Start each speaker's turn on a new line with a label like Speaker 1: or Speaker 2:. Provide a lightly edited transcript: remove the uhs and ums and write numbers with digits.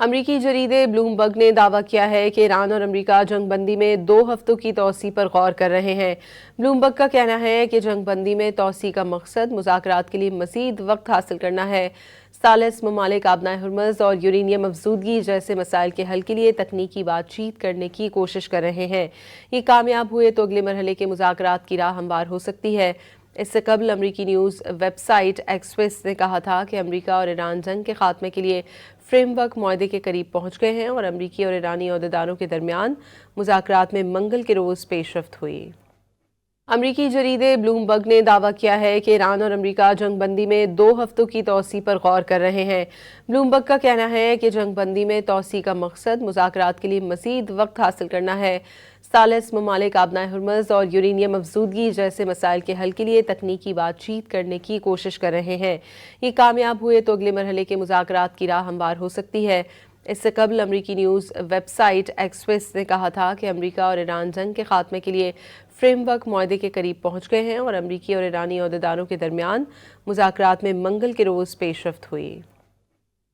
Speaker 1: امریکی جریدے بلومبرگ نے دعویٰ کیا ہے کہ ایران اور امریکہ جنگ بندی میں 2 ہفتوں کی توسیع پر غور کر رہے ہیں۔ بلومبرگ کا کہنا ہے کہ جنگ بندی میں توسیع کا مقصد مذاکرات کے لیے مزید وقت حاصل کرنا ہے۔ ثالث ممالک آبنائے ہرمز اور یورینیم افزودگی جیسے مسائل کے حل کے لیے تکنیکی بات چیت کرنے کی کوشش کر رہے ہیں۔ یہ کامیاب ہوئے تو اگلے مرحلے کے مذاکرات کی راہ ہموار ہو سکتی ہے۔ اس سے قبل امریکی نیوز ویب سائٹ ایکسیوس نے کہا تھا کہ امریکہ اور ایران جنگ کے خاتمے کے لیے فریم ورک معاہدے کے قریب پہنچ گئے ہیں اور امریکی اور ایرانی عہدیداروں کے درمیان مذاکرات میں منگل کے روز پیش رفت ہوئی۔ امریکی جریدے بلومبرگ نے دعویٰ کیا ہے کہ ایران اور امریکہ جنگ بندی میں 2 ہفتوں کی توسیع پر غور کر رہے ہیں۔ بلومبرگ کا کہنا ہے کہ جنگ بندی میں توسیع کا مقصد مذاکرات کے لیے مزید وقت حاصل کرنا ہے۔ ثالث ممالک آبنائے ہرمز اور یورینیم افزودگی جیسے مسائل کے حل کے لیے تکنیکی بات چیت کرنے کی کوشش کر رہے ہیں۔ یہ کامیاب ہوئے تو اگلے مرحلے کے مذاکرات کی راہ ہموار ہو سکتی ہے۔ اس سے قبل امریکی نیوز ویب سائٹ ایکسیوس نے کہا تھا کہ امریکہ اور ایران جنگ کے خاتمے کے لیے فریم ورک معاہدے کے قریب پہنچ گئے ہیں اور امریکی اور ایرانی عہدیداروں کے درمیان مذاکرات میں منگل کے روز پیش رفت ہوئی۔